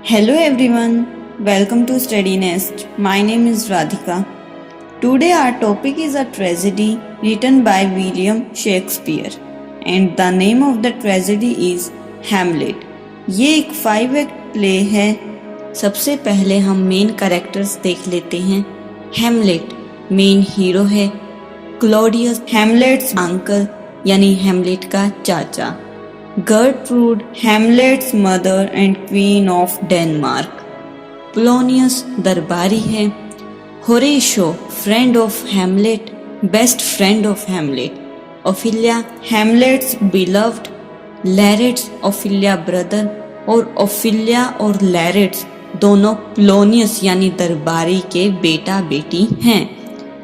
Hello everyone, welcome to Study Nest. My name is Radhika. Today our topic is a tragedy written by William Shakespeare and the name of the tragedy is Hamlet. ये एक 5 act play है। सबसे पहले हम main characters देख लेते हैं। हेमलेट main hero है। क्लॉडियस हेमलेट्स अंकल यानी हेमलेट का चाचा। Gertrude, Hamlet's mother and queen of Denmark. Polonius दरबारी है। Horatio, friend of Hamlet, best friend of Hamlet. Ophelia, Hamlet's beloved. Laertes, Ophelia brother और Ophelia और Laertes दोनों Polonius यानी दरबारी के बेटा बेटी हैं।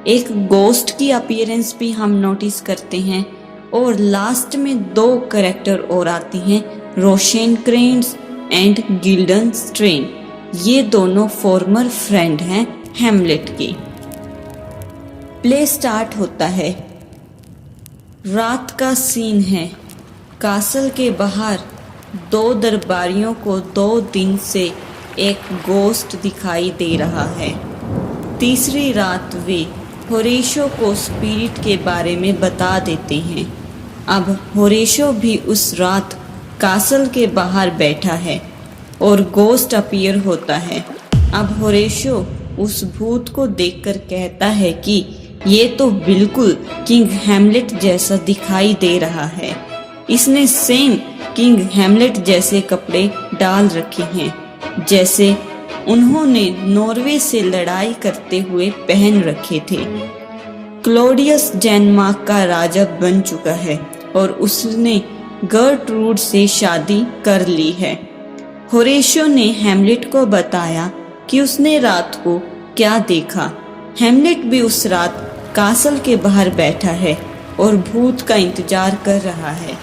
एक गोस्ट की अपीयरेंस भी हम नोटिस करते हैं और लास्ट में 2 कैरेक्टर और आती हैं, रोशेनक्रेंस एंड गिल्डनस्ट्रेन। ये दोनों फॉर्मर फ्रेंड हैं हेमलेट के। प्ले स्टार्ट होता है। रात का सीन है। कासल के बाहर 2 दरबारियों को 2 दिन से एक गोस्ट दिखाई दे रहा है। तीसरी रात वे होरेशो को स्पिरिट के बारे में बता देते हैं। अब होरेशो भी उस रात कासल के बाहर बैठा है और गोस्ट अपीयर होता है। अब होरेशो उस भूत को देखकर कहता है कि ये तो बिल्कुल किंग हेमलेट जैसा दिखाई दे रहा है। इसने सेम किंग हेमलेट जैसे कपड़े डाल रखे हैं जैसे उन्होंने नॉर्वे से लड़ाई करते हुए पहन रखे थे। क्लॉडियस डेनमार्क का राजा बन चुका है और उसने गर्टरूड से शादी कर ली है। होरेशो ने हेमलेट को बताया कि उसने रात को क्या देखा। हेमलेट भी उस रात कासल के बाहर बैठा है और भूत का इंतजार कर रहा है।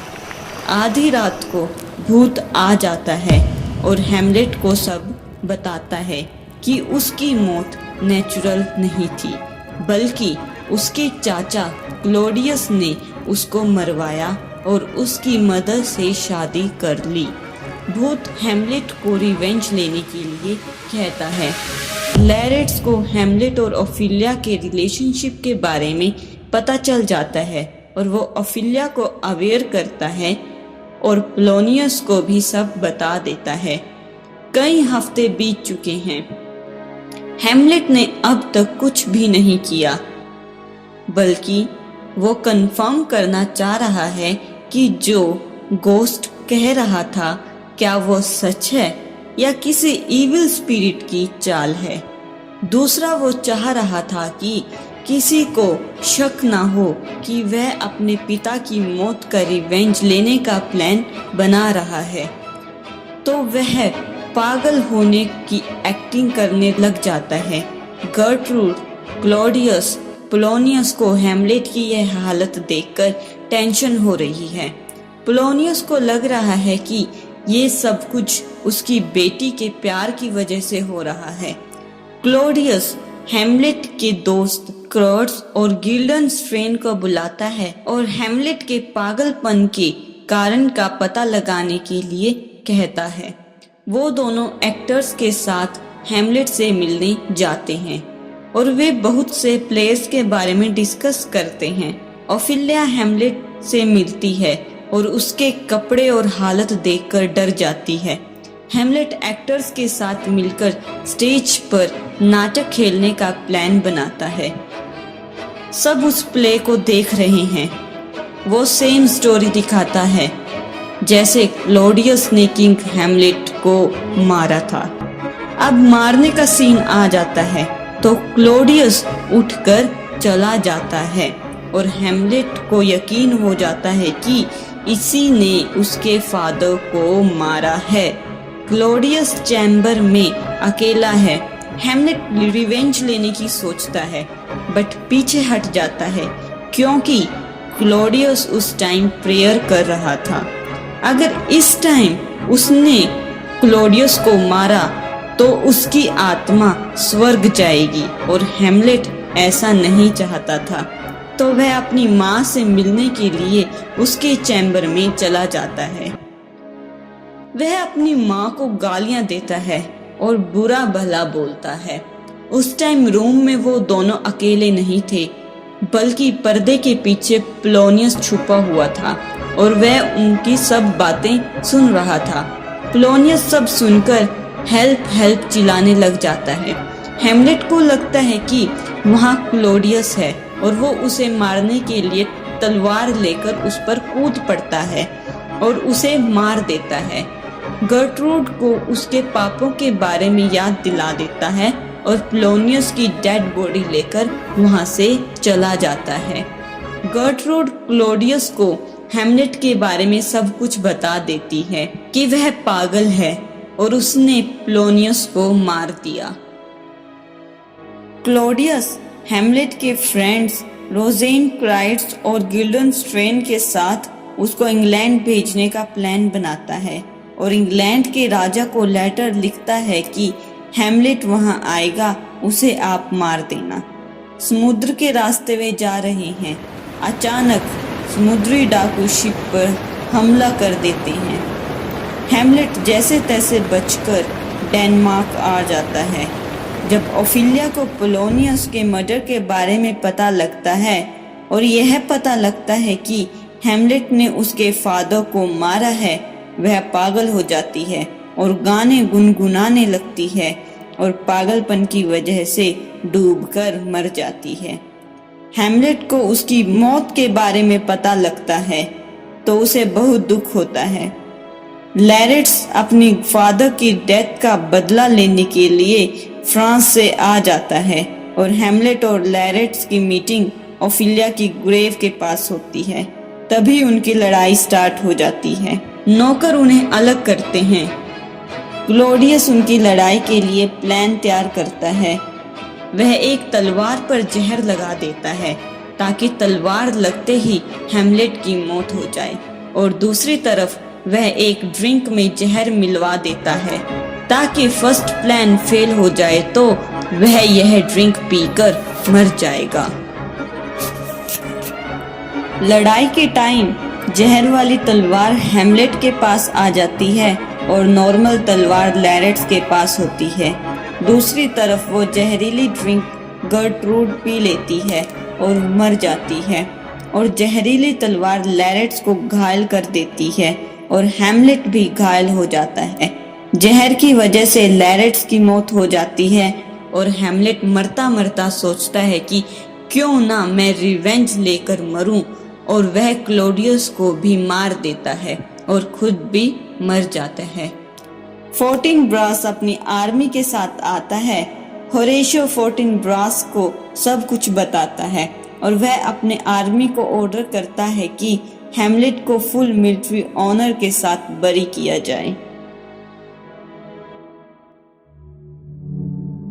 आधी रात को भूत आ जाता है और हेमलेट को सब बताता है कि उसकी मौत नेचुरल नहीं थी बल्कि उसके चाचा क्लॉडियस ने उसको मरवाया और उसकी मदर से शादी कर ली। भूत हेमलेट को रिवेंज लेने के लिए कहता है। लैरेट्स को हेमलेट और ओफिलिया के रिलेशनशिप के बारे में पता चल जाता है और वो ओफिलिया को अवेयर करता है और पोलोनियस को भी सब बता देता है। कई हफ्ते बीत चुके हैं। हेमलेट ने अब तक कुछ भी नहीं किया बल्कि वो कंफर्म करना चाह रहा है कि जो गोस्ट कह रहा था क्या वो सच है या किसी इविल स्पिरिट की चाल है। दूसरा वो चाह रहा था कि किसी को शक ना हो कि वह अपने पिता की मौत का रिवेंज लेने का प्लान बना रहा है, तो वह पागल होने की एक्टिंग करने लग जाता है। गर्टरूड, क्लॉडियस, पोलोनियस को हेमलेट की यह हालत देखकर टेंशन हो रही है। पोलोनियस को लग रहा है कि ये सब कुछ उसकी बेटी के प्यार की वजह से हो रहा है। क्लॉडियस हेमलेट के दोस्त क्रॉड्स और गिल्डनस्ट्रेन को बुलाता है और हेमलेट के पागलपन के कारण का पता लगाने के लिए कहता है। वो दोनों एक्टर्स के साथ हेमलेट से मिलने जाते हैं और वे बहुत से प्लेयर्स के बारे में डिस्कस करते हैं। ओफिलिया हेमलेट से मिलती है और उसके कपड़े और हालत देखकर डर जाती है। हेमलेट एक्टर्स के साथ मिलकर स्टेज पर नाटक खेलने का प्लान बनाता है। सब उस प्ले को देख रहे हैं। वो सेम स्टोरी दिखाता है जैसे क्लॉडियस ने किंग हेमलेट को मारा था। अब मारने का सीन आ जाता है तो क्लॉडियस उठकर चला जाता है और हेमलेट को यकीन हो जाता है कि इसी ने उसके फादर को मारा है। क्लॉडियस चैम्बर में अकेला है। हेमलेट रिवेंज लेने की सोचता है बट पीछे हट जाता है क्योंकि क्लॉडियस उस टाइम प्रेयर कर रहा था। अगर इस टाइम उसने क्लॉडियस को मारा तो उसकी आत्मा स्वर्ग जाएगी और हेमलेट ऐसा नहीं चाहता था, तो वह अपनी माँ से मिलने के लिए उसके चैम्बर में चला जाता है। वह अपनी माँ को गालियां देता है और बुरा भला बोलता है। उस टाइम रूम में वो दोनों अकेले नहीं थे, बल्कि पर्दे के पीछे पोलोनियस छुपा हुआ था और वह उनकी सब बातें सुन रहा था। पोलोनियस सब सुनकर हेल्प हेल्प चिल्लाने लग जाता है। हेमलेट को लगता है कि वहाँ क्लॉडियस है और वो उसे मारने के लिए तलवार लेकर उस पर कूद पड़ता है और उसे मार देता है। गर्ट्रूड को उसके पापों के बारे में याद दिला देता है और पोलोनियस की डेड बॉडी लेकर वहां से चला जाता है। गर्ट्रूड क्लॉडियस को हेमलेट के बारे में सब कुछ बता देती है कि वह पागल है और उसने पोलोनियस को मार दिया। क्लॉडियस हेमलेट के फ्रेंड्स रोजेन क्राइट्स और गिल्डन स्ट्रेन के साथ उसको इंग्लैंड भेजने का प्लान बनाता है और इंग्लैंड के राजा को लेटर लिखता है कि हेमलेट वहां आएगा, उसे आप मार देना। समुद्र के रास्ते वे जा रहे हैं। अचानक समुद्री डाकू शिप पर हमला कर देते हैं। हेमलेट जैसे तैसे बचकर डेनमार्क आ जाता है। जब ओफिलिया को पोलोनियस के मर्डर के बारे में पता लगता है और यह पता लगता है कि हेमलेट ने उसके फादर को मारा है, वह पागल हो जाती है और गाने गुनगुनाने लगती है और पागलपन की वजह से डूबकर मर जाती है। हेमलेट को उसकी मौत के बारे में पता लगता है तो उसे बहुत दुख होता है। लैरेट्स अपनी फादर की डेथ का बदला लेने के लिए फ्रांस से आ जाता है और हेमलेट और लैरेट्स की मीटिंग ओफिलिया की ग्रेव के पास होती है। तभी उनकी लड़ाई स्टार्ट हो जाती है। नौकर उन्हें अलग करते हैं। क्लॉडियस उनकी लड़ाई के लिए प्लान तैयार करता है। वह एक तलवार पर जहर लगा देता है ताकि तलवार लगते ही हेमलेट की मौत हो जाए और दूसरी तरफ वह एक ड्रिंक में जहर मिलवा देता है ताकि फर्स्ट प्लान फेल हो जाए तो वह यह ड्रिंक पीकर मर जाएगा। लड़ाई के टाइम जहर वाली तलवार हेमलेट के पास आ जाती है और नॉर्मल तलवार लैरेट्स के पास होती है। दूसरी तरफ वो जहरीली ड्रिंक गर्ट्रूड पी लेती है और मर जाती है और जहरीली तलवार लैरेट्स को घायल कर देती है और हेमलेट भी घायल हो जाता है। जहर की वजह से लैरेट्स की मौत हो जाती है और हेमलेट मरता मरता सोचता है कि क्यों ना मैं रिवेंज लेकर मरूं और वह क्लॉडियस को भी मार देता है और खुद भी मर जाता है। फोर्टिनब्रास अपनी आर्मी के साथ आता है। होरेशियो फोर्टिनब्रास को सब कुछ बताता है और वह अपने आर्मी को ऑर्डर करता है कि हेमलेट को फुल मिलिट्री ऑनर के साथ बरी किया जाए।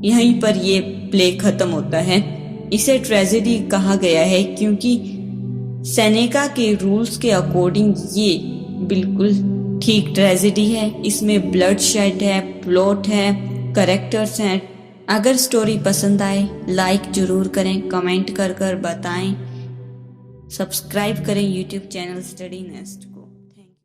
यहीं पर ये प्ले खत्म होता है। इसे ट्रेजेडी कहा गया है क्योंकि सेनेका के रूल्स के अकॉर्डिंग ये बिल्कुल ठीक ट्रेजेडी है। इसमें ब्लड शेड है, प्लॉट है, कैरेक्टर्स हैं। अगर स्टोरी पसंद आए लाइक जरूर करें, कमेंट कर बताएं, सब्सक्राइब करें यूट्यूब चैनल स्टडी नेस्ट।